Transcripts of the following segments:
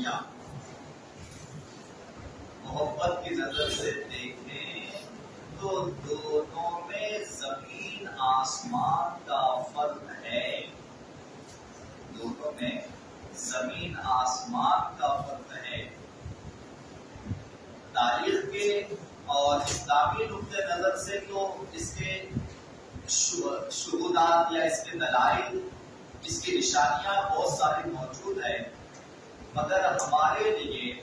دنیا محبت کی نظر سے دیکھیں تو دونوں میں زمین آسمان کا فرق ہے. دونوں میں زمین آسمان کا فرق ہے. تاریخ کے اور اسلامی نقطۂ نظر سے تو اس کے شہودات یا اس کے دلائل، اس کی نشانیاں بہت ساری موجود ہیں، مگر ہمارے لیے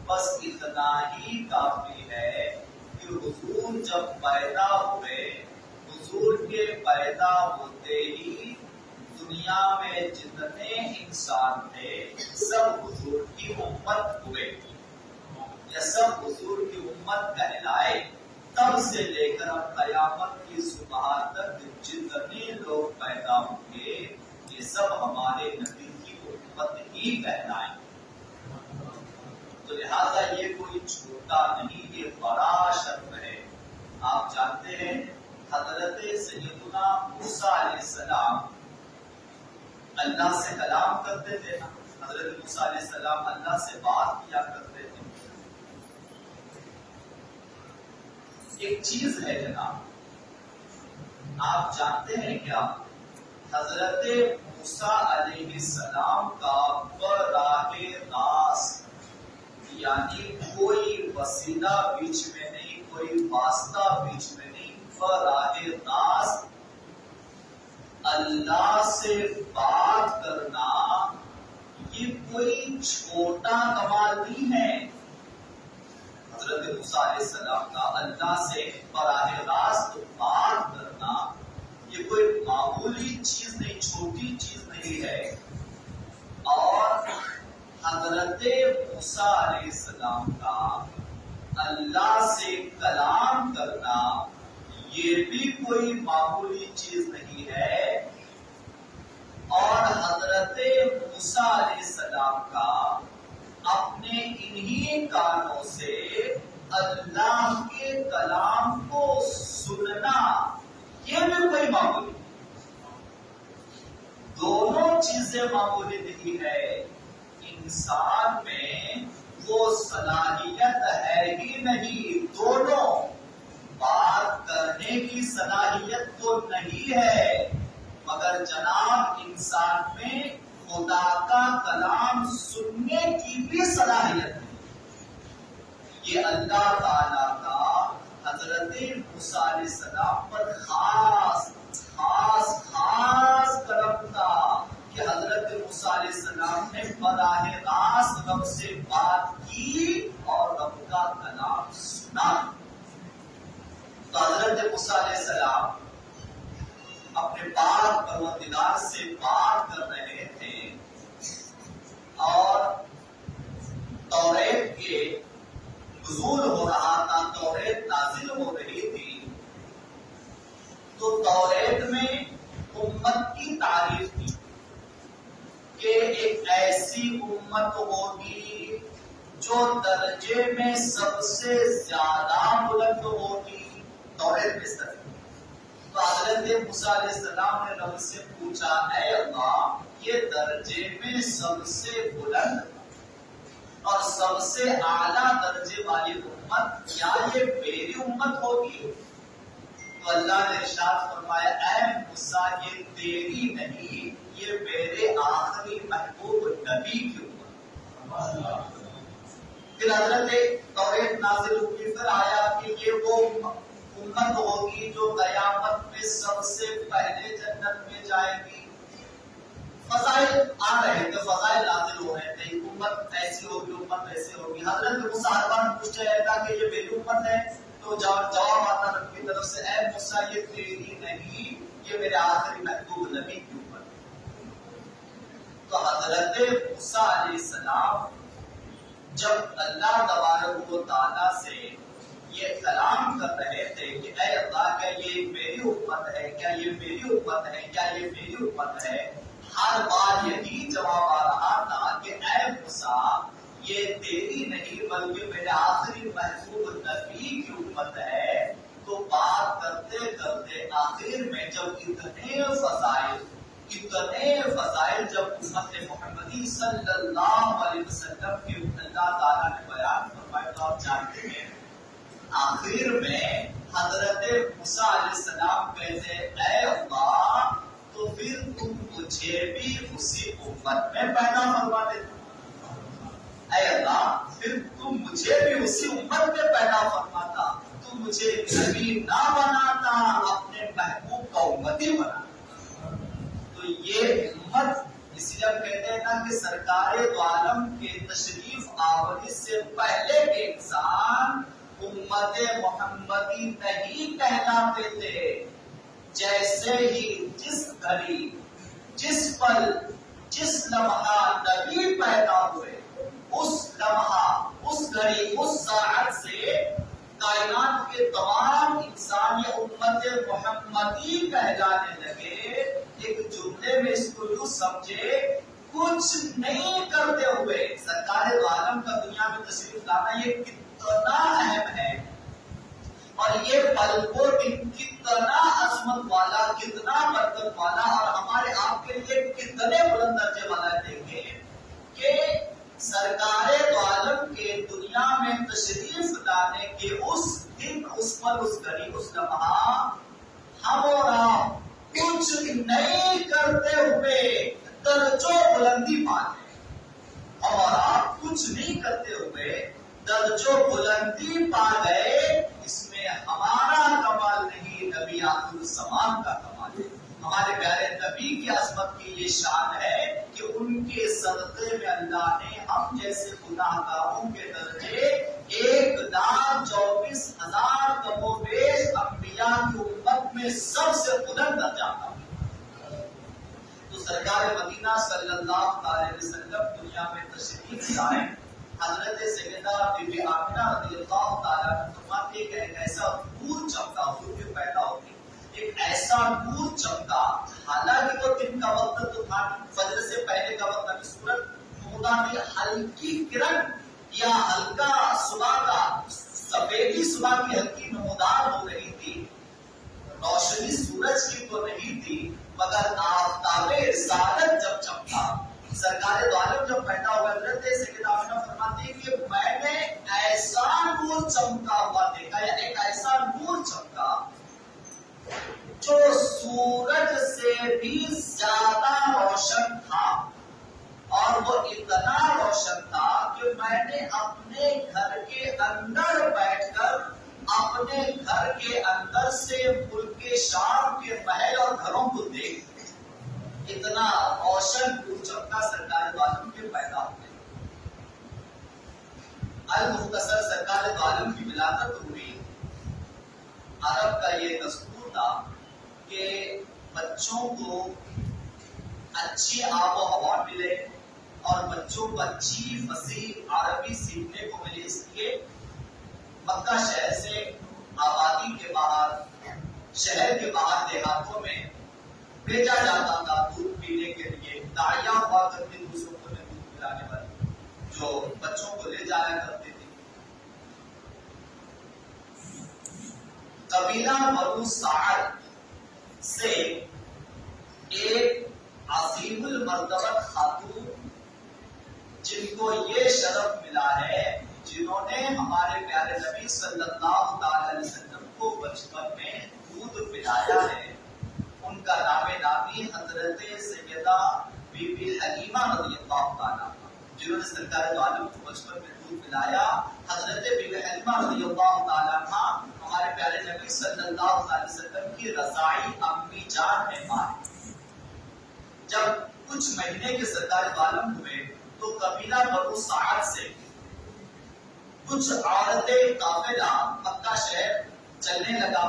بس اتنا ہی کافی ہے کہ حضور جب پیدا ہوئے، حضور کے پیدا ہوتے ہی دنیا میں جتنے انسان تھے سب حضور کی امت ہوئے یا سب حضور کی امت کہلائے. تب سے لے کر اب قیامت کی صبح تک جتنے لوگ پیدا ہوں گے یہ سب ہمارے نبی کی امت ہی کہلائیں. تو لہذا یہ کوئی چھوٹا نہیں، یہ بڑا شرف ہے. آپ جانتے ہیں حضرت سیدنا موسیٰ علیہ السلام اللہ سے کلام کرتے تھے. حضرت موسیٰ علیہ السلام اللہ سے بات کیا کرتے تھے. ایک چیز ہے جناب، آپ جانتے ہیں کیا؟ حضرت موسیٰ علیہ السلام کا براہ راست، یعنی کوئی وسیلہ بیچ میں نہیں، کوئی واسطہ بیچ میں نہیں، براہ راست اللہ سے بات کرنا یہ کوئی چھوٹا کمال نہیں ہے. حضرت موسیٰ علیہ السلام کا اللہ سے براہ راست بات کرنا یہ کوئی معمولی چیز نہیں، چھوٹی چیز نہیں ہے. اور حضرت موسیٰ علیہ السلام کا اللہ سے کلام کرنا یہ بھی کوئی معمولی چیز نہیں ہے. اور حضرت موسیٰ علیہ السلام کا اپنے انہی کانوں سے اللہ کے کلام کو سننا یہ بھی کوئی معمولی نہیں. دونوں چیزیں معمولی نہیں ہے. انسان میں وہ صلاحیت ہے ہی نہیں. دونوں بات کرنے کی صلاحیت تو نہیں ہے، مگر جناب انسان میں خدا کا کلام سننے کی بھی صلاحیت ہے. یہ اللہ تعالیٰ کا حضرت موسیٰ علیہ السلام پر خاص کرم تھا کہ حضرت موسیٰ علیہ السلام نے براہ راست رب سے بات کی اور رب کا کلام سنا. تو حضرت موسیٰ علیہ السلام اپنے پاک پروردگار سے بات کر رہے تھے اور توریت کے نزول ہو رہا تھا، توریت نازل ہو رہی تھی. تو توریت میں امت کی تعریف تھی کہ ایک ایسی امت ہوگی جو درجے میں سب سے زیادہ بلند ہوگی. توریت میں اس طرح. تو حضرت موسیٰ علیہ السلام نے رب سے پوچھا، اے اللہ یہ درجے میں سب سے بلند اور سب سے اعلیٰ درجے والی امت کیا یہ میری امت ہوگی؟ تو اللہ نے ارشاد فرمایا، اے موسیٰ یہ تیری نہیں، یہ میرے آخری محبوب نبی کی امت. پھر حضرت توریت نازل ہوئی، پھر آیا کہ یہ وہ امت ہوگی جو قیامت میں سب سے پہلے جنت میں جائے گی. فضائل آ رہے تھے، فضائل نازل ہو رہے تھے، امت ایسی ہوگی، امت ایسی ہوگی. حضرت موسیٰ ہر بار پوچھ رہے تھا کہ یہ میری امت ہے، تو جواب آتا رب کی طرف سے، اے موسیٰ یہ تیری نہیں، یہ میرے آخری محبوب نبی کی امت. تو حضرت موسیٰ علیہ السلام جب اللہ تبارک و تعالیٰ سے یہ کلام کر رہے تھے کہ اے اللہ کیا یہ میری امت ہے، کیا یہ میری امت ہے، کیا یہ میری امت ہے، ہر بار یہی جواب آ رہا تھا کہ اے موسیٰ یہ تیری نہیں بلکہ میرے آخری محبوب نبی کی امت ہے. تو بات کرتے کرتے آخر میں جب اتنے فضائل جب امت محمدی صلی اللہ علیہ وسلم کے آخر میں حضرت موسیٰ علیہ السلام کہتے اے اللہ تو پھر تم مجھے بھی اسی امت میں پیدا فرما دیتا، اے اللہ پھر تم مجھے بھی اسی امت میں پیدا فرماتا، تو مجھے نبی نہ بناتا، اپنے محبوب کا امتی بناتا۔ تو یہ امت اس لیے ہم کہتے ہیں نا کہ سرکار دو عالم کے تشریف آوری سے پہلے کے انسان امت محمدی نہیں کہلاتے تھے۔ جیسے ہی جس گھڑی، جس پل، جس لمحہ نبی پیدا ہوئے، اس لمحہ، اس گھڑی، اس ساعت سے کائنات کے تمام انسان یہ امت محمدی کہلانے لگے۔ ایک جملے میں اس کو یوں سمجھے، کچھ نہیں کرتے ہوئے سرکار دو عالم کا دنیا میں تشریف لانا یہ کتنا اہم ہے، اور یہ پل کو کتنا عظمت والا، کتنا برکت والا اور ہمارے آپ کے لیے کتنے بلند درجے والا ہے۔ دیکھیں کہ سرکار دو عالم کے دنیا میں تشریف لانے کے اس دن، اس پل، اس گھڑی، اس لمحہ ہم اور آپ کچھ نہیں کرتے ہوئے درجوں بلندی پاتے، ہم اور آپ کچھ نہیں کرتے ہوئے درجوں بلندی پا گئے۔ اس میں ہمارا کمال نہیں، نبی آخر الزمان کا کمال ہے۔ ہمارے پیارے نبی کی عظمت کی یہ شان ہے کہ ان کے صدقے میں اللہ نے ہم جیسے گناہ گاروں کے درجے 1,24,000 کم و بیش انبیاء کی امت میں سب سے بلند درجہ تھا۔ تو سرکار مدینہ صلی اللہ علیہ وسلم دنیا میں تشریف لائے۔ حضرت سیدہ بی بی آمنہ رضی اللہ تعالیٰ عنہ فرماتی ہے کہ ایک ایسا نور چمکا، حضور کے پیدا ہوتے ایک ایسا نور چمکا، حالانکہ وہ دن کا وقت تو تھا، فجر سے پہلے کا وقت ابھی سورج نمودار کی ہلکی کرن یا ہلکا صبح کا سفیدی، صبح کی ہلکی نمودار ہو رہی تھی، روشنی سورج کی تو نہیں تھی، مگر آفتاب رسالت جب چمکا، سرکار دو عالم جب پیدا ہوا، حضرت سیدہ آمنہ فرماتی ہے کہ میں نے ایسا نور چمکا ہوا دیکھا، یا ایک ایسا نور چمکا جو سورج سے بھی زیادہ روشن تھا، اور وہ اتنا روشن تھا کہ میں نے اپنے گھر کے اندر بیٹھ کر اپنے گھر کے اندر سے ملک شام کے محل اور گھروں کو دیکھ، اتنا روشن نور چمکا سرکار دو عالم کے پیدا ہوئے۔ المختصر سرکار دو عالم کی ولادت ہوئی۔ عرب کا یہ دستور تھا کہ بچوں کو اچھی آب و ہوا ملے اور بچوں کو اچھی فصیح عربی سیکھنے کو ملے، اس لیے مکہ شہر سے آبادی کے باہر، شہر کے باہر دیہاتوں میں بھیجا جاتا تھا دودھ پینے کے لیے۔ داعیاں ہوا کرتی دوسروں کو دودھ پلانے والی، جو بچوں کو لے جایا کرتے تھے۔ قبیلہ بنو سعد سے ایک عظیم المرتبہ خاتون، جن کو یہ شرف ملا ہے، جنہوں نے ہمارے پیارے نبی صلی اللہ علیہ وسلم کو بچپن میں دودھ پلایا ہے، ان کا نام نامی حضرت سیدہ بی بی حلیمہ رضی اللہ تعالیٰ، جنہوں نے سرکار دو عالم کو بچپن میں دودھ پلایا۔ حضرت بی بی حلیمہ رضی اللہ تعالیٰ عنہ ہمارے پیارے نبی صلی اللہ علیہ وسلم کی رضاعی امی جان ہے، ماں۔ جب کچھ مہینے کے سرکار دو عالم ہوئے تو قبیلہ بنو سعد سے کچھ عورتیں قافلہ مکہ شہر چلنے لگا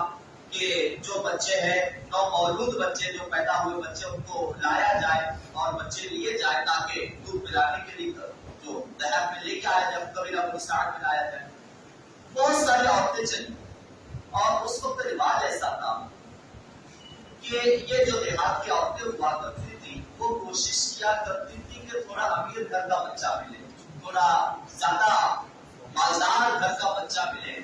کہ جو بچے ہیں، نومولود بچے، جو پیدا ہوئے بچے، ان کو لایا جائے اور بچے لیے جائے تاکہ دودھ پلانے کے لیے جو دیہات میں لے کے آیا جائے، قبیلہ بنو سعد میں لایا جائے۔ بہت ساری عورتیں چلی، اور اس وقت رواج ایسا تھا کہ یہ جو دیہات کی عورتیں ہوا کرتی تھی، وہ کوشش کیا کرتی تھی کہ تھوڑا امیر گھر کا بچہ ملے، تھوڑا زیادہ مالدار گھر کا بچہ ملے۔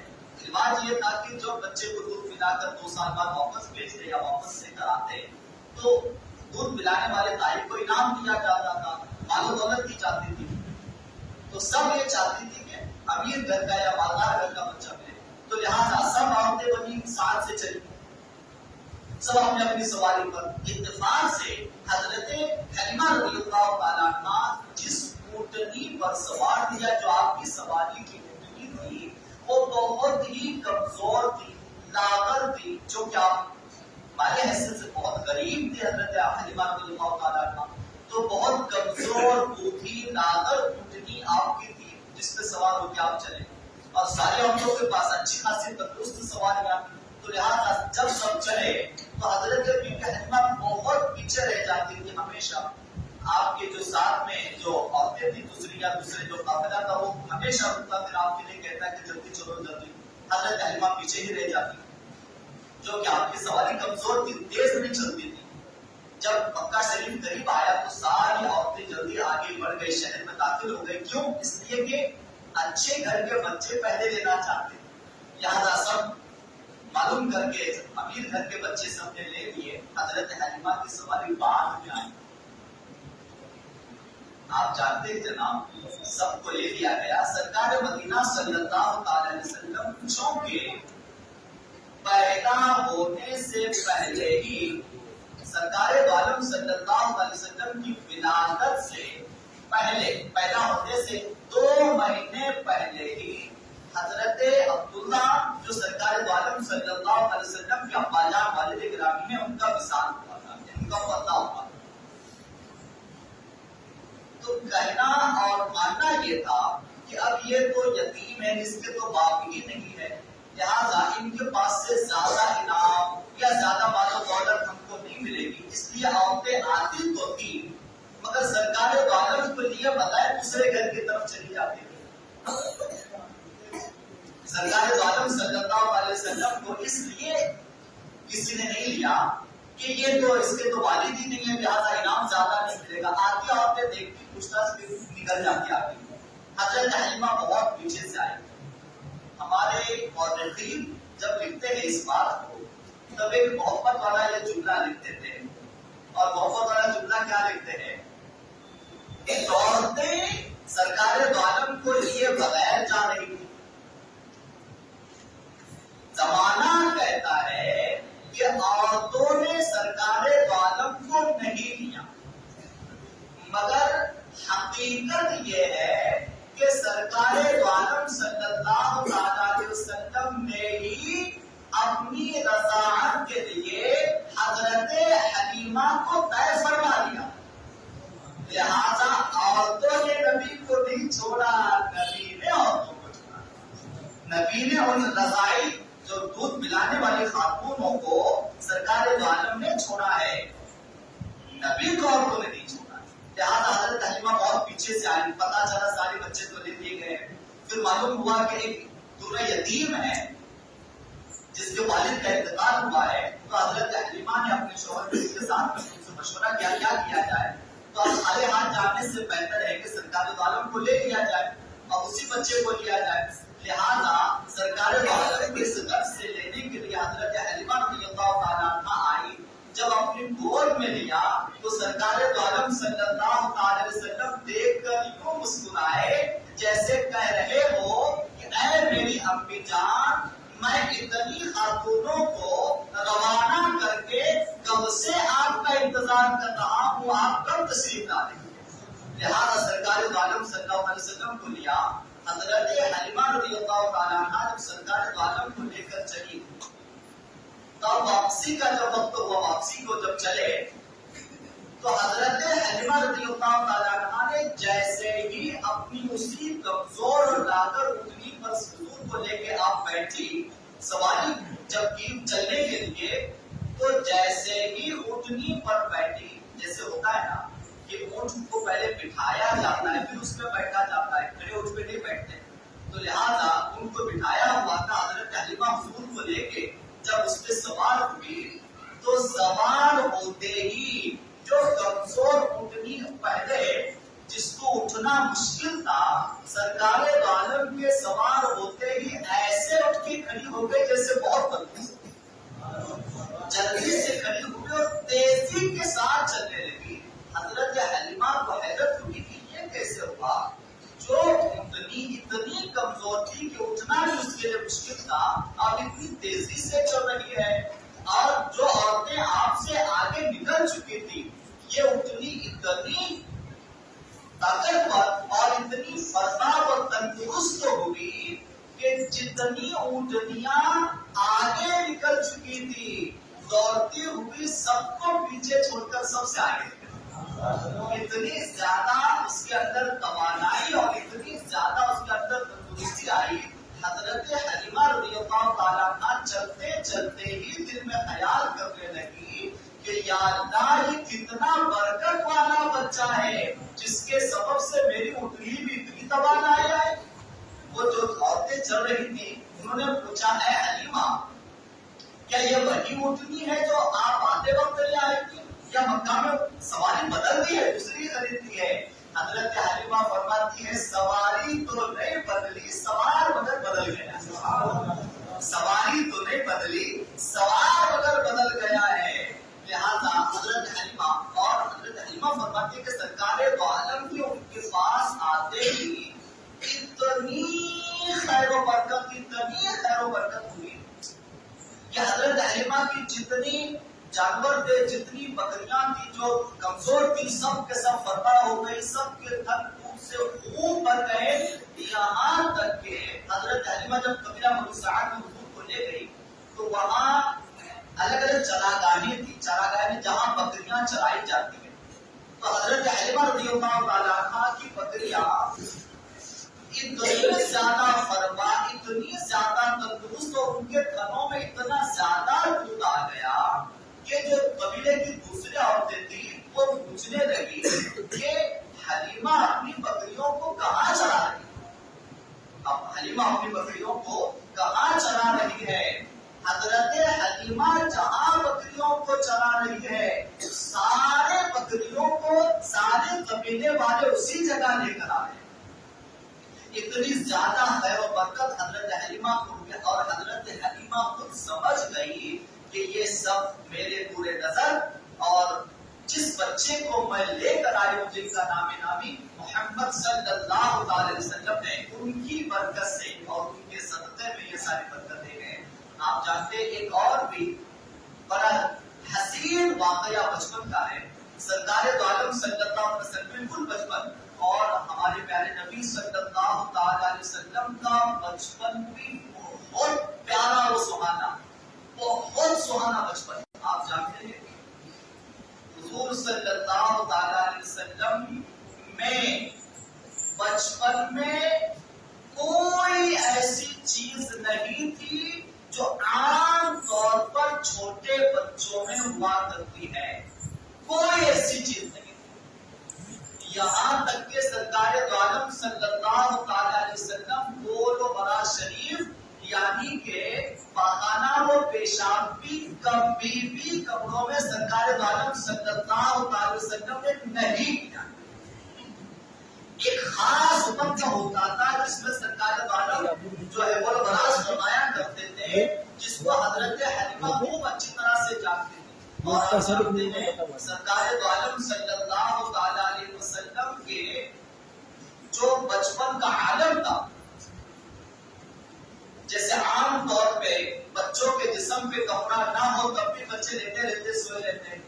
رواج یہ تھا کہ جو بچے کو دودھ پلا کر 2 سال بعد واپس بھیجتے یا واپس لے کر آتے، تو دودھ پلانے والے تاجر کو انعام دیا جاتا تھا، مال و دولت دی جاتی تھی۔ تو سب یہ چاہتی تھی کہ امیر گھر کا یا مالدار گھر کا بچہ ملے۔ تو لہٰذا سب عورتیں بنی ساتھ سے چلی، سب اپنے اپنی سواری پر اتفاق سے حضرت حلیمہ رضی اللہ تعالیٰ عنہ جس اونٹنی پر سوار تھی یا جو آپ کی سواری کی اونٹنی تھی وہ بہت ہی کمزور تھی، لاغر تھی، جو کہ آپ ہمارے حیثیت سے بہت غریب تھے حضرت حلیمہ رضی اللہ تعالیٰ عنہ، تو بہت کمزور بوڑھی لاغر اونٹنی آپ کی تھی جس پہ سوار ہو کے آپ چلے، اور سارے عورتوں کے پاس اچھی خاصی تندرست سواریاں، تو لہٰذا جب سب چلے تو حضرت بی بی حلیمہ بہت پیچھے رہ جاتی تھی ہمیشہ، آپ کے جو ساتھ میں جو عورتیں تھیں دوسری یا دوسرے جو قافلہ تھا وہ ہمیشہ رکتا، پھر آپ کے لیے کہتا ہے کہ جلدی چلو جلدی، حضرت حلیمہ پیچھے ہی رہ جاتی، جو کہ آپ کی سواری کمزور تھی، تیز نہیں چلتی تھی۔ جب مکہ شریف قریب آیا تو ساری عورتیں جلدی آگے بڑھ گئی، شہر میں داخل ہو گئی، کیوں؟ اس لیے کہ اچھے گھر کے بچے پہلے لینا چاہتے تھے، لہٰذا سب معلوم کر کے امیر گھر کے بچے سب نے لے لیے، حضرت حلیمہ کی سواری بعد میں آئی۔ آپ جانتے ہیں جناب سب کو لے لیا گیا، سرکار مدینہ صلی اللہ علیہ وسلم چونکہ پیدا ہونے سے پہلے ہی سرکار عالم صلی اللہ علیہ وسلم کی ولادت سے پہلے، پیدا ہونے سے 2 مہینے پہلے ہی حضرت عبداللہ جو سرکار عالم صلی اللہ علیہ وسلم کے ابا جان والد گرامی میں ان کا وصال ہوا تھا، ان کا پتہ ہوا، تو کہنا اور ماننا یہ تھا کہ اب یہ تو یتیم ہے، اس کے تو باپ ہی نہیں ہے، لہٰذا ان کے پاس سے زیادہ انعام یا زیادہ مال و دولت ہم کو نہیں ملے گی، اس لیے عورتیں آتی تو تھی مگر سرکار عالم کو لیے بتائے دوسرے گھر کی طرف چلی جاتی تھی۔ سرکار عالم صلی اللہ علیہ وسلم کو اس لیے کسی نے نہیں لیا کہ یہ تو اس کے تو والد ہی نہیں ہے، لہٰذا انعام زیادہ نہیں ملے گا، آتی عورتیں دیکھتی پوچھتاچھ سے نکل جاتی آتی۔ حضرت حلیمہ بہت پیچھے سے آئی، ہمارے مورخین جب لکھتے ہیں اس بات کو تب ایک محبت والا یہ جملہ لکھتے تھے، اور محبت والا جملہ کیا لکھتے ہیں کہ عورتیں سرکار عالم کو لیے بغیر جا رہی تھی، زمانہ کہتا ہے کہ عورتوں نے سرکار عالم کو نہیں لیا، مگر حقیقت یہ ہے کہ سرکار عالم صلی اللہ علیہ وسلم نے ہی اپنی رضاعت کے لیے حضرت حلیمہ کو طے فرما دیا، لہذا عورتوں نے نبی کو نہیں چھوڑا، نبی نے عورتوں کو چھوڑا، نبی نے ان رضائی جو دودھ پلانے والی خاتونوں کو سرکار عالم نے چھوڑا ہے، نبی کو عورتوں نے نہیں چھوڑا، لہٰذا حضرت حلیمہ بہت پیچھے سے آئی، پتا چلا سارے بچے تو لے لیے گئے، پھر معلوم ہوا کہ ایک دورہ یتیم ہے جس کے والد کا انتقال ہوا ہے، تو حضرت حلیمہ نے اپنے شوہر کے ساتھ ان سے مشورہ کیا کیا کیا جائے، تو اب خالے ہاتھ جانے سے بہتر ہے کہ سرکار عالم کو لے لیا جائے اور اسی بچے کو لیا جائے، لہذا سرکار عالم کے اس گھر سے لینے کے لیے حضرت حلیمہ رضی اللہ تعالیٰ عنہ آئی، جب اپنی گود میں لیا تو سرکار عالم صلی اللہ علیہ وسلم دیکھ کر یوں مسکرائے جیسے کہہ رہے ہو کہ اے میری امی جان، میں اتنی خاتونوں کو روانہ کر کے کب سے آپ کا انتظار کر رہا ہوں، آپ کب تشریف لائیں گے، لہٰذا سرکار عالم صلی اللہ علیہ وسلم کو لیا۔ حضرت حلیمہ رضی اللہ تعالیٰ عنہ جب سرکار عالم کو لے کر چلی تب واپسی کا جب وقت ہوا، واپسی کو جب چلے تو حضرت حلیمہ رضی اللہ تعالیٰ عنہ نے جیسے ہی اپنی اسی کمزور اور لاغر اونٹنی پر حضور کو لے کے آپ بیٹھی، سواری جب کی چلنے کے لیے، تو جیسے ہی اونٹنی پر بیٹھی، جیسے ہوتا ہے نا کہ اونٹ کو پہلے بٹھایا جاتا ہے پھر اس پہ بیٹھا جاتا ہے، کھڑے اونٹ پہ نہیں بیٹھتے، تو لہٰذا ان کو بٹھایا ہوا تھا، حضرت حلیمہ حضور کو لے کے جب اس پہ سوار ہوئی تو سوار ہوتے ہی جو کمزور اونٹنی پہلے جس کو اٹھنا مشکل تھا، سرکار عالم کے سوار ہوتے ہی ایسے اٹھ کے کھڑی ہو گئی جیسے بہت جلدی سے کھڑی ہو گئی اور تیزی کے ساتھ چلنے لگی۔ حضرت حلیمہ کو حیرت ہوئی کہ یہ کیسے ہوا، جو اتنی کمزور تھی کہ اٹھنا بھی اس کے لیے مشکل کا اب اتنی تیزی سے چل رہی ہے، اور جو عورتیں آپ سے آگے نکل چکی تھی یہ اتنی طاقتور اور اتنی فرتاب اور تندرست ہوئی کہ جتنی اونٹنیاں آگے نکل چکی تھی دوڑتی ہوئی سب کو پیچھے چھوڑ کر سب سے آگے نکل، اتنی زیادہ اس کے اندر توانائی اور اتنی زیادہ اس کے اندر تندرستی آئی۔ حضرت حلیمہ رضی اللہ تعالیٰ عنہ چلتے چلتے ہی دل میں خیال کرنے لگی کہ یا اللہ یہ کتنا برکت والا بچہ ہے جس کے سبب سے میری اونٹنی بھی اتنی توانائی آئی۔ وہ جو عورتیں چل رہی تھی انہوں نے پوچھا اے حلیمہ کیا یہ وہی اونٹنی ہے جو آپ آتے وقت لے آئی تھی یا مکہ میں سواری بدل دی ہے دوسری خریدی ہے؟ حضرت حلیمہ فرماتی ہے سواری تو نہیں بدلی سوار مگر بدل گیا، سواری تو نہیں بدلی سوار مگر بدل گیا ہے۔ لہذا حضرت حلیمہ فرماتی ہے کہ سرکار دو عالم کی ان کے پاس آتے ہی اتنی خیر و برکت ہوئی کہ حضرت حلیمہ کی جتنی جانور تھے جتنی بکریاں تھی جو کمزور تھی سب کے سب فتح ہو گئی، سب کے تھن خوب سے خوب بھر گئے، یہاں تک کہ حضرت حلیمہ جب قبیلہ بنو سعد میں حضور کو لے گئی تو وہاں الگ الگ چراگاہیں تھی، چراگاہیں جہاں بکریاں چرائی جاتی ہیں، تو حضرت حلیمہ رضی اللہ تعالیٰ عنہ کی بکریاں اتنی زیادہ فرما اتنی زیادہ تندرست اور ان کے تھنوں میں اتنا زیادہ دودھ آ گیا کہ جو قبیلے کی دوسری عورتیں تھی وہ پوچھنے لگی کہ حلیمہ اپنی بکریوں کو کہاں چرا رہی ہے، اب حلیمہ اپنی بکریوں کو کہاں چرا رہی ہے؟ حضرت حلیمہ جہاں بکریوں کو چرا رہی ہے سارے بکریوں کو سارے قبیلے والے اسی جگہ لے کر آ رہے ہیں۔ اتنی زیادہ خیر و برکت حضرت حلیمہ کو، اور حضرت حلیمہ خود سمجھ گئی کہ یہ سب میرے پورے نظر، اور جس بچے کو میں لے کر آئی ہوں جن کا نام نامی محمد صلی اللہ علیہ وسلم ہے ان کی برکت سے اور ان کے صدقے میں یہ ساری برکتیں ہیں۔ آپ جانتے ایک اور بھی بڑا حسین واقعہ بچپن کا ہے، سرکار دو عالم صلی اللہ علیہ وسلم بالکل بچپن اور ہمارے پیارے نبی صلی اللہ تعالی علیہ وسلم کا بچپن بھی بہت پیارا اور سہانا، بہت سہانا بچپن۔ آپ جانتے ہیں حضور صلی اللہ تعالی علیہ وسلم میں بچپن میں کوئی ایسی چیز نہیں تھی جو عام طور پر چھوٹے بچوں میں ہوا کرتی ہے، کوئی ایسی چیز نہیں تھی، یہاں تک کہ سرکار دو عالم صلی اللہ تعالی علیہ وسلم گول و برا شریف یعنی کہ پاخانہ و پیشاب بھی کبھی بھی کپڑوں میں سرکار دو عالم صلی اللہ تعالی وسلم نے نہیں کیا۔ ایک خاص وقت ہوتا تھا جس میں سرکار دو عالم جو ہے وہ براز فرمایا کرتے تھے، جس کو حضرت حلیمہ خوب اچھی طرح سے جانتے تھے، اور آپ جانتے ہیں سرکار دو عالم صلی اللہ تعالی علیہ وسلم کے جو بچپن کا عالم تھا، جیسے عام طور پہ بچوں کے جسم پہ کپڑا نہ ہو تب بھی بچے لیٹے رہتے سوئے رہتے،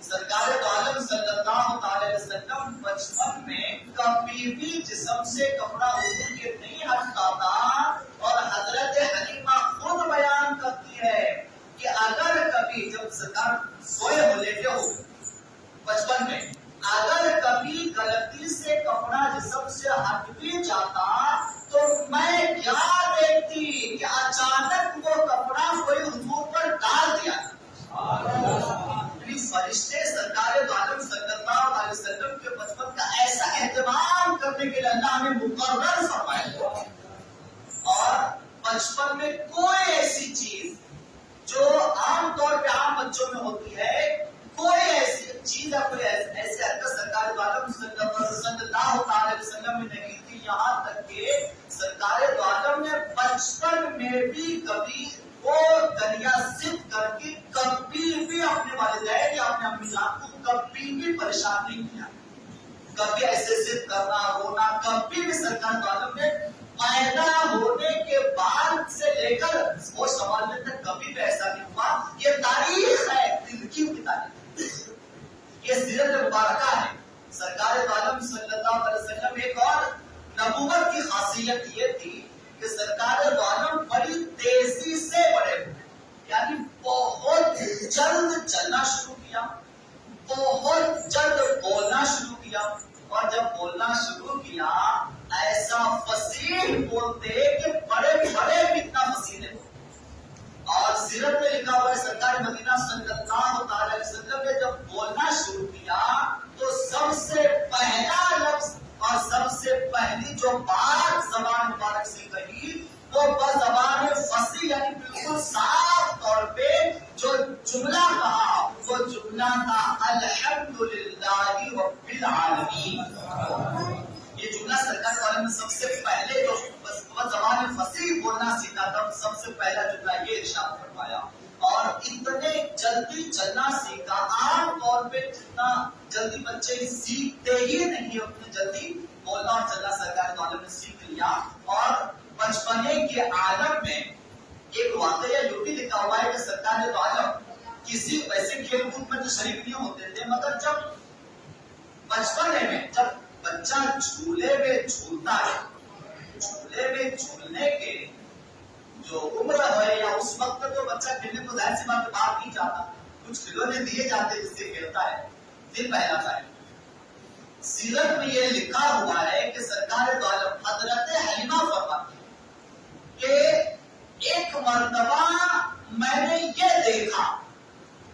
سرکار دو عالم صلی اللہ تعالی علیہ وسلم بچپن میں کبھی بھی جسم سے کپڑا اتر کے نہیں ہٹتا تھا، اور حضرت حلیمہ خود بیان کرتی ہے کہ اگر کبھی جب سرکار سوئے ہو لیٹے ہو بچپن میں اگر کبھی غلطی سے کپڑا جسم سے ہٹ بھی جاتا تو میں کیا دیکھتی کہ اچانک وہ کپڑا کوئی حضور پر ڈال دیا، فرشتے سرکار دو عالم صلی اللہ علیہ وسلم کے بچپن کا ایسا اہتمام کرنے کے لیے اللہ نے مقرر فرمایا، اور بچپن میں کوئی ایسی چیز جو عام طور پہ عام بچوں میں ہوتی ہے، کوئی ایسی چیز یا کوئی ایسی حرکت سرکار دو عالم صلی اللہ علیہ وسلم میں نہیں تھی، یہاں تک کہ سرکار دو عالم نے بچپن میں بھی کبھی وہ دریا ضد کر کے کبھی بھی اپنے والدین یا اپنے امی جان کو کبھی بھی پریشان نہیں کیا، کبھی ایسے ضد کرنا رونا کبھی بھی سرکار دو عالم نے پیدا ہونے کے بعد سے لے کر وہ سنبھالنے تک کبھی بھی ایسا نہیں ہوا. یہ تاریخ ہے دل کی تاریخ. یہ سیرت مبارکہ ہے. سرکار دو عالم صلی اللہ علیہ وسلم ایک اور نبوت کی خاصیت یہ تھی کہ سرکار دو عالم بڑی تیزی سے بڑے ہوئے. یعنی بہت جلد چلنا شروع کیا, بہت جلد بولنا شروع کیا, اور جب بولنا شروع کیا ایسا فصیح بولتے کہ بڑے بڑے بھی اتنا فصیح ہے. اور سیرت میں لکھا ہوا ہے سرکار مدینہ صلی اللہ تعالی علیہ وسلم نے جب بولنا شروع کیا تو سب سے پہلا لفظ اور سب سے پہلی جو بات زبان مبارک سے کہی وہ بزبان فصیح یعنی بالکل صاف طور پہ جو جملہ کہا وہ جملہ تھا الحمدللہ رب العالمین. یہ جملہ سرکار والے نے سب سے پہلے جو زبان فصیح بولنا سیکھا تھا سب سے پہلا جملہ یہ ارشاد فرمایا. اور اتنے جلدی چلنا سیکھا. عام طور پہ جتنا جلدی بچے سیکھتے ہی نہیں اتنے جلدی بولنا اور چلنا سرکار والے نے سیکھ لیا. اور بچپنے کے عالم میں ایک واقعہ یہ بھی لکھا ہوا ہے کہ سرکار دو عالم کسی ویسے کھیل کود میں تو شریک نہیں ہوتے تھے, مگر جب بچپنے میں جب بچہ جھولے میں جھولتا ہے, جھولے میں جھولنے کے جو عمر ہے یا اس وقت تو بچہ کھیلنے کو ظاہر سی بات باہر نہیں جاتا, کچھ کھلونے دیے جاتے جس سے کھیلتا ہے, دل بہلاتا ہے. سیرت میں یہ لکھا ہوا ہے کہ سرکار دو عالم حضرت حلیمہ فرماتی کہ ایک مرتبہ میں نے یہ دیکھا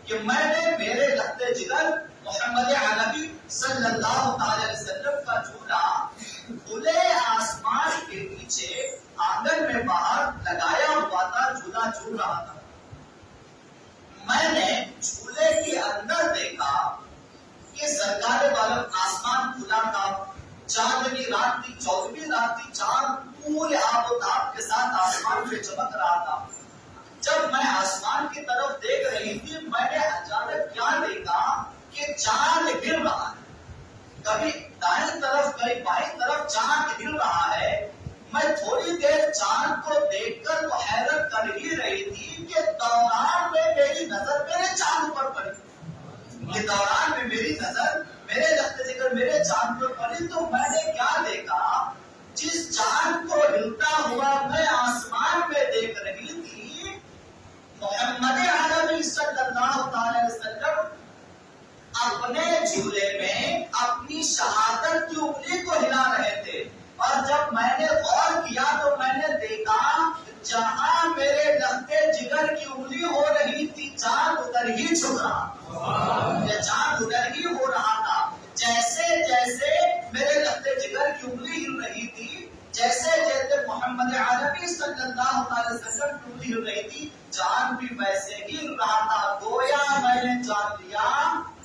کہ میں نے میرے لخت جگر محمد عربی صلی اللہ تعالی علیہ وسلم کا جھولا کھلے آسمان کے پیچھے آنگن میں باہر لگایا ہوا تھا, جھولا جھول رہا تھا. میں نے جھولے کے اندر دیکھا کہ سرکار عالم آسمان کھلا تھا, چاندنی رات تھی, 14ویں رات تھی, چاند پورے آب و تاب کے ساتھ آسمان پہ چمک رہا تھا. جب میں آسمان کی طرف دیکھ رہی تھی میں نے اچانک کیا دیکھا کہ چاند گر رہا ہے, کبھی دائیں طرف کبھی بائیں طرف چاند گر رہا ہے. میں تھوڑی دیر چاند کو دیکھ کر تو حیرت کر ہی رہی تھی کہ دوران میں میری نظر میرے چاند پر پڑی. یہ دوران میں میری نظر میرے لخت جگر میرے چاند پر پڑی تو میں نے کیا دیکھا, جس چاند کو ہلتا ہوا میں آسمان میں دیکھ رہی تھی محمد عربی صلی اللہ تعالی وسلم اپنے جھولے میں اپنی شہادت کی انگلی کو ہلا رہے تھے. اور جب میں نے غور کیا تو میں نے دیکھا جہاں میرے لخت جگر کی انگلی ہو رہی تھی چاند ادھر ہی چھپ رہا, یہ چاند ادھر ہی ہو رہا تھا. جیسے جیسے میرے لخت جگر کی انگلی ہل رہی تھی, جیسے جیسے محمد عربی صلی اللہ علیہ وسلم کی انگلی ہل رہی تھی چاند بھی ویسے ہی ہل رہا تھا. گویا میں نے جان لیا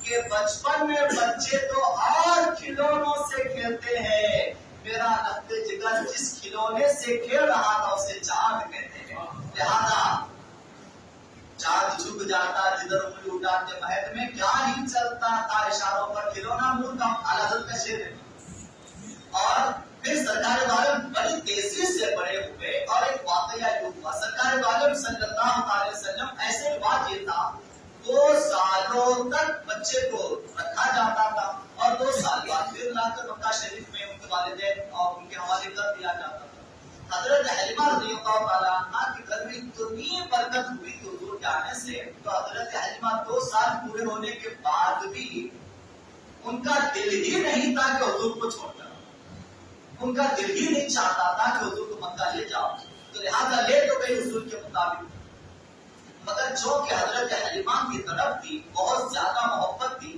کہ بچپن میں بچے تو اور کھلونوں سے کھیلتے ہیں, میرا لخت جگر جس کھلونے سے کھیل رہا تھا اسے چاند کہتے ہیں. لہذا چاند جھک جاتا جدھر انگلی اٹھاتے مہد میں کیا ہی چلتا تھا اشاروں پر کھلونا منہ کا اعلیٰ کا شعر ہے. اور پھر سرکار دو عالم بڑی تیزی سے بڑے ہوئے. اور ایک واقعہ یہ ہوا, سرکار دو عالم صلی اللہ علیہ وسلم ایسے بات یہ تھا 2 سالوں تک بچے کو رکھا جاتا تھا اور 2 سال بعد پھر لا کر مکہ شریف میں ان کے والدین اور ان کے حوالے کر دیا جاتا تھا. حضرت حلیمہ رضی اللہ تعالیٰ عنہ کے گھر میں اتنی برکت ہوئی کہ حضور کے آنے سے, تو حضرت حلیمہ 2 سال پورے ہونے کے بعد بھی ان کا دل ہی نہیں تھا کہ حضور کو چھوڑ کر, ان کا دل ہی نہیں چاہتا تھا کہ حضور کو مکہ لے جاؤ, تو لہٰذا لے تو گئی حضور کے مطابق. مگر جو کہ حضرت حلیمہ کی طرف تھی بہت زیادہ محبت تھی,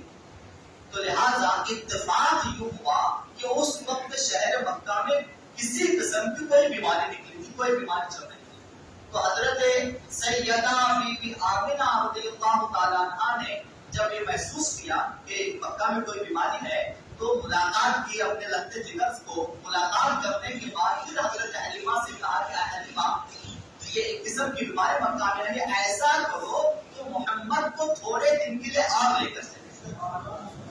تو لہٰذا اتفاق یوں ہوا کہ اس وقت شہر مکہ میں کسی قسم کی کوئی بیماری نکلی تھی, کوئی بیماری چل رہی تھی. تو حضرت سیدہ بی بی آمنہ رضی اللہ تعالیٰ عنہا نے جب یہ محسوس کیا کہ مکہ میں کوئی بیماری ہے تو ملاقات کی اپنے لخت جگر کو. ملاقات کرنے کے بعد پھر حضرت حلیمہ سے کہا کہ حلیمہ یہ ایک قسم کی بیماری مکہ میں ہے, ایسا کرو تو محمد کو تھوڑے دن کے لیے آپ لے کر چلے.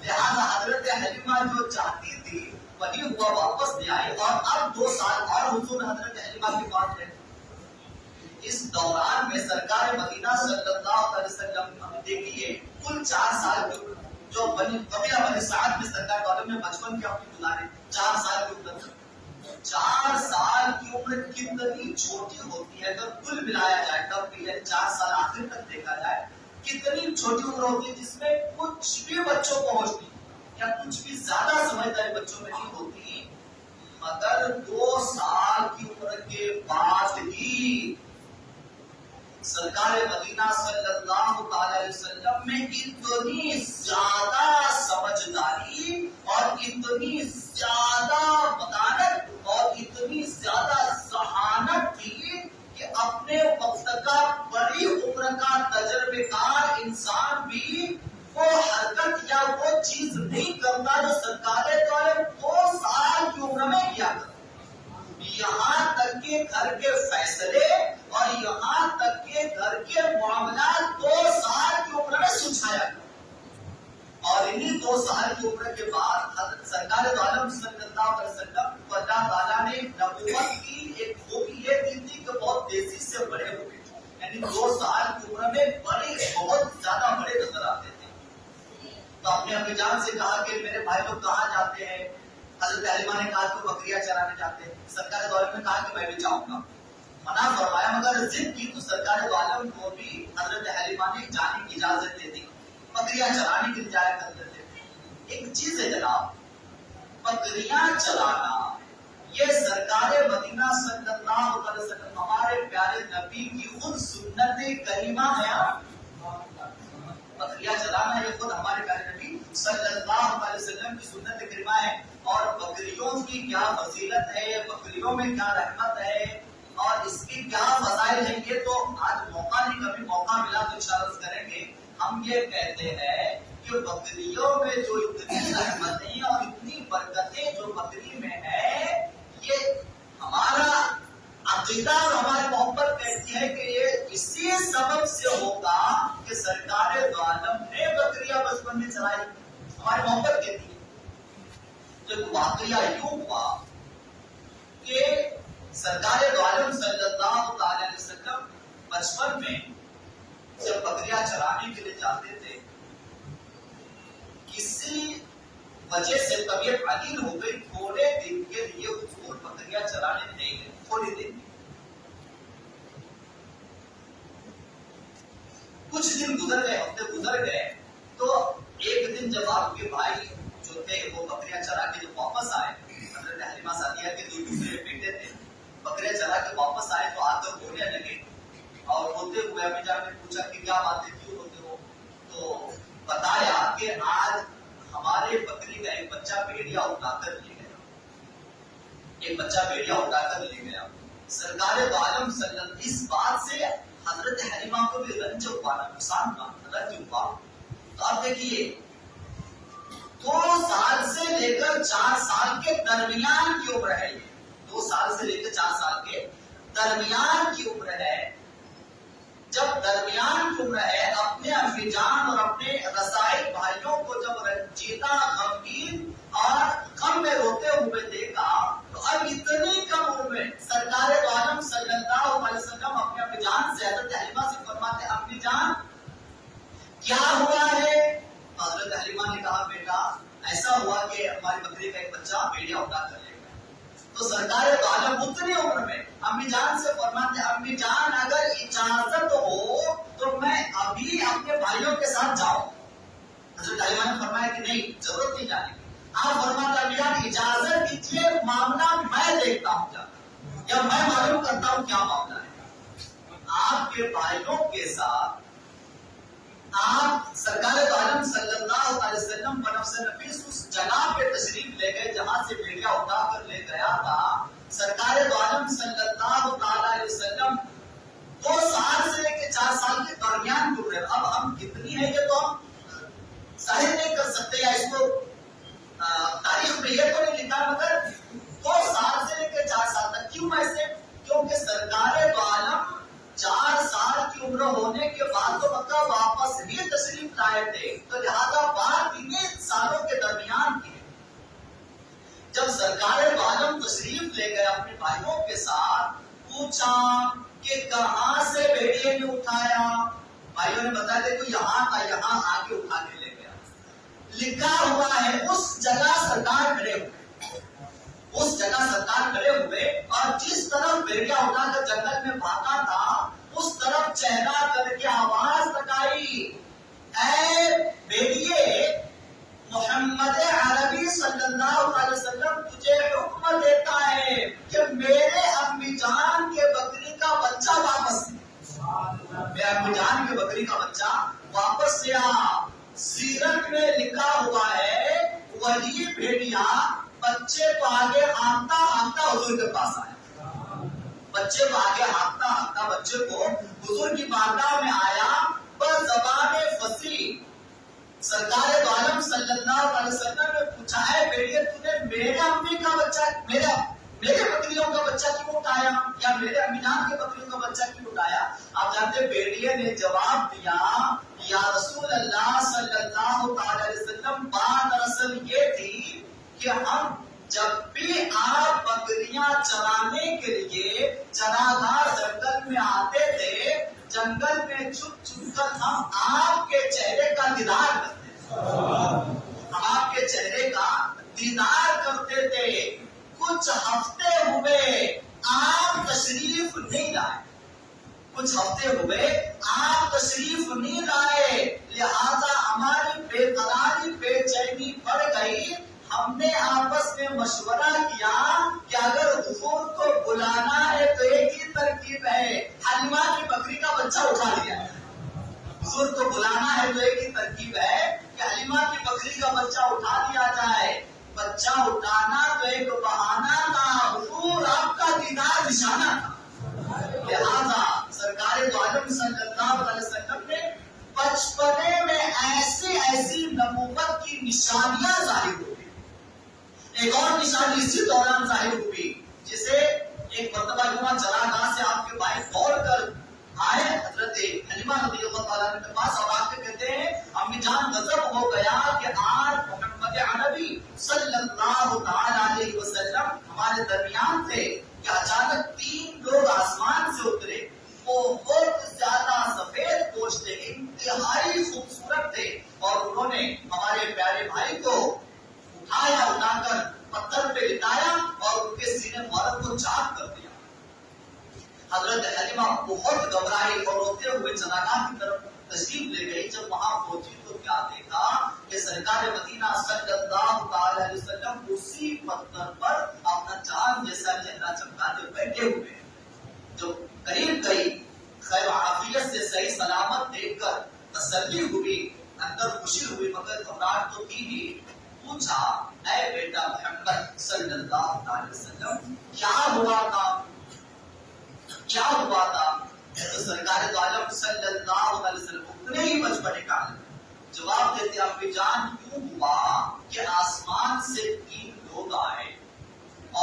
لہٰذا حضرت حلیمہ جو چاہتی تھی وہی ہوا, واپس لے آئی. اور اب 2 سال اور حضور حضرت حلیمہ کے پاس رہے. اس دوران میں سرکار مدینہ صلی اللہ علیہ وسلم ہم دیکھیے کل 4 سال جو قبیلہ بنی سعد میں سرکار عالم نے بچپن کے اپنی گزارے 4 سال کی عمر 4 سال کی عمر کتنی چھوٹی ہوتی ہے اگر کل ملایا جائے تب بھی 4 سال آخر تک دیکھا جائے کتنی چھوٹی عمر ہوتی ہے جس میں کچھ بھی بچوں کو ہوش نہیں یا کچھ بھی زیادہ سمجھداری بچوں میں نہیں ہوتی مگر 2 سال کی عمر کے بعد ہی سرکار مدینہ صلی اللہ علیہ وسلم میں اتنی زیادہ سمجھداری اور اتنی زیادہ مدانت اور اتنی زیادہ ذہانت تھی کہ اپنے وقت کا بڑی عمر کا تجربے کار انسان بھی وہ حرکت یا وہ چیز نہیں کرتا جو سرکار 2 سال کی عمر میں کیا کرتا یہاں تک کہ گھر کے فیصلے اور یہاں تک کہ گھر کے معاملات 2 سال کی عمر میں سلجھایا گیا اور انہی 2 سال کی عمر کے بعد حضرت سرکار عالم صلی اللہ علیہ وسلم کو اللہ تعالیٰ نے نبوت کی ایک خوبی یہ دی تھی کہ بہت تیزی سے بڑے ہوئے یعنی 2 سال کی عمر میں بہت زیادہ بڑے نظر آتے تھے تو اپنے امی جان سے کہا کہ میرے بھائی لوگ کہاں جاتے ہیں حضرت حلیمہ نے کہا کہ بکریاں چرانے جاتے ہیں سرکار دو عالم نے کہا کہ میں بھی جاؤں گا منع فرمایا مگر ضد کی تو سرکار دو عالم کو بھی حضرت حلیمہ نے جانے کی اجازت دے دی بکریاں چرانے کے لیے جایا کرتے تھے ایک چیز ہے جناب بکریاں چلانا یہ سرکار مدینہ صلی اللہ علیہ وسلم ہمارے پیارے نبی کی خود سنت کریمہ ہے بکریاں چلانا یہ خود ہمارے پیارے نبی صلی اللہ علیہ وسلم کی سنت کریمہ ہے اور بکریوں کی کیا فضیلت ہے بکریوں میں کیا رحمت ہے اور اس کی کیا فضائل ہے یہ تو آج موقع نہیں کبھی موقع ملا تو انشاءاللہ کریں گے ہم یہ کہتے ہیں کہ بکریوں میں جو اتنی رحمتیں اور اتنی برکتیں جو بکری میں ہے یہ ہمارا عقیدہ اور ہماری محبت کہتی ہے کہ یہ اسی سبب سے ہوگا کہ سرکار دو عالم نے بکریاں بچپن میں چلائی ہماری محبت کہتی ہے تو واقعہ یوں ہوا کہ سرکار دو عالم صلی اللہ علیہ وسلم بچپن میں جب بکریاں چرانے کے لیے جاتے تھے کسی وجہ سے طبیعت علیل ہو گئی تھوڑے دن کے لیے حضور بکریاں چرانے نہیں گئے تھوڑے دن کچھ دن گزر گئے ہفتے گزر گئے تو ایک دن جب آپ کے بھائی جو تھے وہ بکریاں چرا کے جب واپس آئے حضرت حلیمہ سعدیہ کے 2 دوسرے بیٹے تھے بکریاں چرا کے واپس آئے تو آ کر رونے لگے اور روتے ہوئے امی جان نے پوچھا کہ کیا باتیں کیوں روتے ہو تو بتایا کہ آج ہمارے بکری کا ایک بچہ بھیڑیا اٹھا کر لے گیا ایک بچہ بھیڑیا اٹھا کر لے گیا سرکار دو عالم صلی اللہ اس بات سے حضرت حلیمہ کو بھی رنج ہوا نقصان ہوا رنج ہوا تو آپ دیکھیے 2 سال سے لے کر 4 سال کے درمیان کی عمر ہے یہ 2 سال سے لے کر 4 سال کے درمیان کی عمر ہے جب درمیان کی عمر ہے اپنے امی جان اور اپنے رسائی بھائیوں کو جب رنجیدہ غمگین اور غم میں روتے ہوئے دیکھا تو اب اتنی کم عمر میں سرکار دو عالم صلی اللہ علیہ وسلم اپنے امی جان سے حضرت حلیمہ سے فرماتے امی جان کیا ہوا ہے حضرت حلیمہ نے کہا بیٹا ایسا ہوا کہ ہماری بکری کا ایک بچہ بھیڑیا اٹھا کر لے گیا تو سرکار دو عالم اتنی عمر میں امی جان سے فرماتے امی جان اگر اجازت ہو تو میں ابھی اپنے بھائیوں کے ساتھ جاؤں حضرت حلیمہ نے فرمایا کہ نہیں ضرورت نہیں جانے کی آپ فرماتے امی جان اجازت دیجیے معاملہ میں دیکھتا ہوں جا یا میں معلوم کرتا ہوں کیا معاملہ ہے آپ کے بھائیوں کے ساتھ آپ سرکار دو عالم صلی اللہ علیہ وسلم بنفس نفیس اس جگہ پہ تشریف لے گئے جہاں سے بھیڑیا اٹھا کر لے گیا تھا سرکار دو عالم صلی اللہ علیہ وسلم 2 سال سے لے کے 4 سال کے درمیان ڈوب رہے اب ہم کتنی ہے یہ تو ہم ظاہر نہیں کر سکتے یا اس کو تاریخ میں یہ تو نہیں لکھا مگر 2 سال سے لے کے 4 سال تک کیوں ایسے کیونکہ سرکار دو عالم 4 سال کی عمر ہونے کے بعد تو مکہ واپس بھی تشریف لائے تھے تو لہذا بات 3 سالوں کے درمیان کی جب سرکار دو عالم تشریف لے گئے اپنے بھائیوں کے ساتھ پوچھا کہ کہاں سے بھیڑیے نے اٹھایا؟ بھائیوں نے بتایا دیکھو یہاں تھا، یہاں آگے اٹھا کے لے گیا۔ لکھا ہوا ہے اس جگہ سرکار کھڑے ہوئے، اس جگہ سرکار کھڑے ہوئے، اور جس طرف بھیڑیا اٹھا کر جنگل میں بھاگا تھا اس طرف چہرہ کر کے آواز تکائی، اے بھیڑیے، محمد عربی صلی اللہ علیہ وسلم تجھے حکم دیتا ہے کہ میرے امی جان کے بکری کا بچہ واپس لے، میرے امی جان کے بکری کا بچہ واپس لیا۔ سیرت میں لکھا ہوا ہے وہی بھیڑیا بچے کو آگے ہانکتا ہانکتا حضور کے پاس آیا، بچے کو آگے ہانکتا ہانکتا بچے کو حضور کی بارگاہ میں آیا، پر زبان فصیح سرکار دو عالم صلی اللہ علیہ وسلم نے پوچھا ہے بھیڑیے تو نے میرے امی کا بچہ، میرے بکریوں کا بچہ کیوں اٹھایا، یا میرے امی جان کے بکریوں کا بچہ کیوں اٹھایا؟ آپ جانتے بھیڑیے نے جواب دیا، یا رسول اللہ صلی اللہ علیہ وسلم، بات دراصل یہ تھی کہ ہم جب بھی آپ بکریاں چرانے کے لیے چراگاہ جنگل میں آتے تھے، جنگل میں چھپ چھپ کر ہم آپ کے چہرے کا دیدار کرتے تھے، ہم آپ کے چہرے کا دیدار کرتے تھے۔ کچھ ہفتے ہوئے آپ تشریف نہیں لائے، کچھ ہفتے ہوئے آپ تشریف نہیں لائے، لہذا ہماری بے قراری بے چینی بڑھ گئی۔ ہم نے آپس میں مشورہ کیا کہ اگر حضور کو بلانا ہے تو ایک ہی ترکیب ہے، حلیمہ کی بکری کا بچہ اٹھا لیا ہے۔ حضور کو بلانا ہے تو ایک ہی ترکیب ہے کہ حلیمہ کی بکری کا بچہ اٹھا لیا جائے۔ بچہ اٹھانا تو ایک بہانہ تھا، حضور آپ کا دیدار نشانہ تھا، لہذا سرکار دو عالم صلی اللہ علیہ وسلم نے بچپنے میں ایسی ایسی نبوت کی نشانیاں ظاہر ہوئی۔ ایک اور نشانی اسی دوران ظاہر ہوئی، جسے ایک مرتبہ جمعہ چراگاہ سے آپ کے بھائی دوڑ کر آئے حضرت حلیمہ رضی اللہ تعالیٰ عنہ کے پاس، اور آپ کے کہتے ہیں امی جان غضب ہو گیا کہ آج محمد عربی صلی اللہ تعالیٰ علیہ وسلم ہمارے درمیان تھے کہ اچانک 3 لوگ آسمان سے اترے، وہ بہت زیادہ سفید پوش تھے، انتہائی خوبصورت تھے، اور انہوں نے ہمارے پیارے بھائی کو اٹھا کر پتھر پہ لٹایا اور ان کے سینے مبارک کو چاک کر دیا۔ حضرت حلیمہ بہت گھبرائی اور روتے ہوئے چراگاہ کی طرف تشریف لے گئی۔ جب وہاں پہنچی تو کیا دیکھا کہ سرکار مدینہ صلی اللہ علیہ وسلم اسی پتھر پر اپنا چاند جیسا چہرہ چمکاتے بیٹھے ہوئے ہیں۔ جو قریب گئی، خیر و عافیت سے صحیح سلامت دیکھ کر تسلی ہوئی، اندر خوشی ہوئی، مگر گھبراہٹ تو تھی ہی۔ پوچھا اے بیٹا محمد صلی اللہ علیہ وسلم کیا ہوا تھا، کیا ہوا تھا؟ تو سرکار دو عالم صلی اللہ علیہ وسلم اتنے ہی بچپنے کا جواب دیتے امی جان یوں ہوا کہ آسمان سے 3 لوگ آئے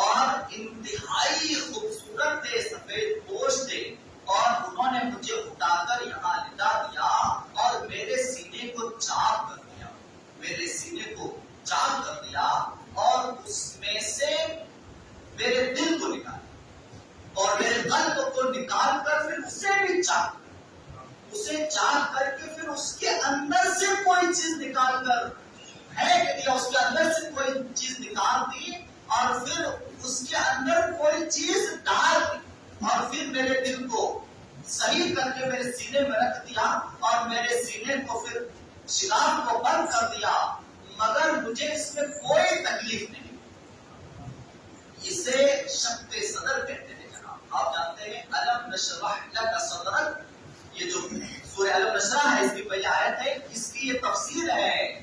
اور انتہائی خوبصورت تھے، سفید پوش تھے، اور انہوں نے مجھے اٹھا کر یہاں لٹا دیا اور میرے سینے کو چاک کر دیا، میرے سینے کو چاک کر دیا، اور اس میں سے میرے دل کو نکالا اور میرے قلب کو نکال کر پھر اسے بھی اسے چاک کر کے پھر اس کے اندر سے کوئی چیز نکال کر پھینک دیا، اس کے اندر سے کوئی چیز نکال دی اور پھر اس کے اندر کوئی چیز ڈال دی، اور پھر میرے دل کو صحیح کر کے میرے سینے میں رکھ دیا اور میرے سینے کو پھر شراف کو بند کر دیا، مگر مجھے اس میں کوئی تکلیف نہیں۔ اسے شق صدر کہتے ہیں جناب۔ آپ جانتے ہیں الم نشرح لک صدرک، یہ جو سورہ الم نشرح ہے اس کی پہلی آیت ہے، اس کی یہ تفسیر ہے۔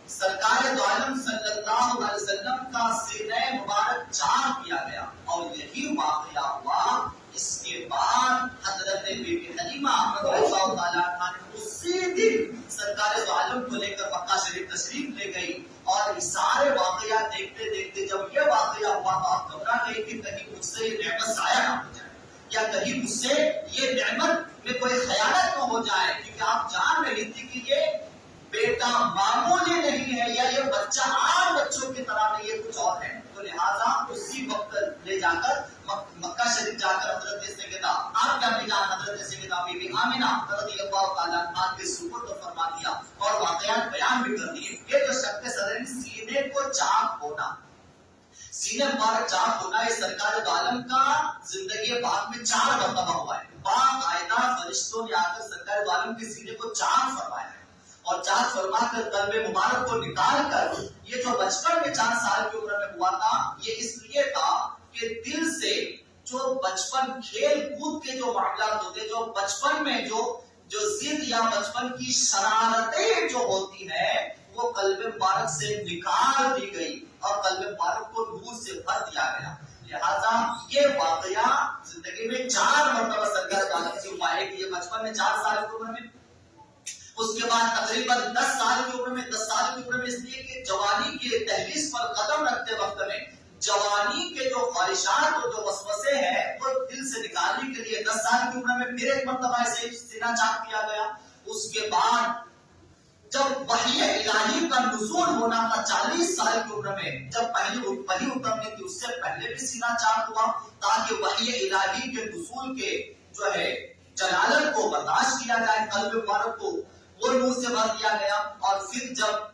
سرکار دو عالم صلی اللہ علیہ وسلم کا سینہ مبارک چاک کیا گیا، اور یہی واقعہ ہوا۔ اس کے بعد حضرت بی بی حلیمہ رضی اللہ تعالیٰ عنہا نے اسی دن سرکار دو عالم کو لے کر مکہ شریف تشریف لے گئی، اور اس سارے واقعات دیکھتے دیکھتے جب یہ واقعہ ہوا تو آپ گھبرا گئی کہ کہیں مجھ سے یہ نعمت ضائع نہ ہو جائے، یا کہیں مجھ سے یہ نعمت میں کوئی خیانت نہ ہو جائے، کیونکہ آپ جان رہی تھی کہ یہ بیٹا معمولی نہیں ہے، یا یہ بچہ عام بچوں کی طرح نہیں، یہ کچھ اور ہے، تو لہٰذا اسی وقت لے جا کر مکہ شریف جا کر حضرت سیدہ آپ کا امی جان حضرت سیدہ بی بی آمنہ رضی اللہ تعالیٰ عنہ کے سپرد فرما دیا اور واقعات بیان بھی کر دیے. یہ جو شق صدر سینے کو چاک ہونا، سینے مبارک چاک ہونا، یہ سرکار دو عالم کا زندگی پاک میں 4 مرتبہ ہوا ہے. باقاعدہ فرشتوں نے آ کر سرکار دو عالم کے سینے کو چاک فرمایا ہے اور چاک فرما کر قلب مبارک کو نکال کر یہ جو بچپن میں 4 سال کی عمر میں ہوا تھا، یہ اس لیے تھا کہ دل سے جو بچپن کھیل کود کے جو معاملات ہوتے، جو بچپن میں جو ضد یا بچپن کی شرارتیں جو ہوتی ہیں وہ قلب مبارک سے نکال دی گئی اور قلب مبارک کو نور سے بھر دیا گیا. لہذا یہ واقعہ زندگی میں 4 مرتبہ سرکار عالم سے ہوا ہے کہ یہ بچپن میں 4 سال کی عمر میں، اس کے بعد تقریباً 10 سال کی عمر میں، 10 سال کی عمر میں اس لیے کہ جوانی کے دہلیز پر قدم رکھتے وقت میں جوانی کے جو خواہشات اور جو وسوسے ہیں وہ دل سے نکالنے کے لیے 10 سال کی عمر میں پھر ایک مرتبہ ایسے سینہ چاک کیا گیا. اس کے بعد جب وحی الہی کا نزول ہونا تھا 40 سال کی عمر میں، جب پہلی اترنی تھی اس سے پہلے بھی سینہ چاک ہوا تاکہ وحی الہی کے نزول کے جو ہے جلالت کو برداشت کیا جائے، قلب مبارک کو وہ نور سے بھر دیا گیا. اور پھر جب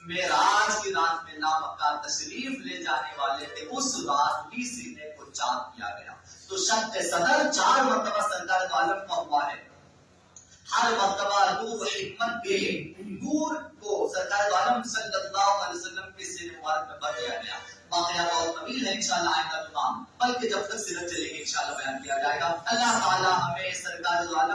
معراج کی رات میں لامکہ تشریف لے جانے والے تھے اس رات بھی سینے کو چاک کیا گیا. تو شق صدر 4 مرتبہ سرکار دو عالم کا ہوا ہے. ہر مرتبہ نور حکمت کے نور کو سرکار دو عالم صلی اللہ علیہ وسلم کے سینے مبارک میں بھر دیا گیا. واقعہ بہت طویل ہے، انشاءاللہ آئندہ تمام بلکہ جب تک سیرت چلے گی انشاءاللہ بیان کیا جائے گا. اللہ تعالی ہمیں سرکار دو عالم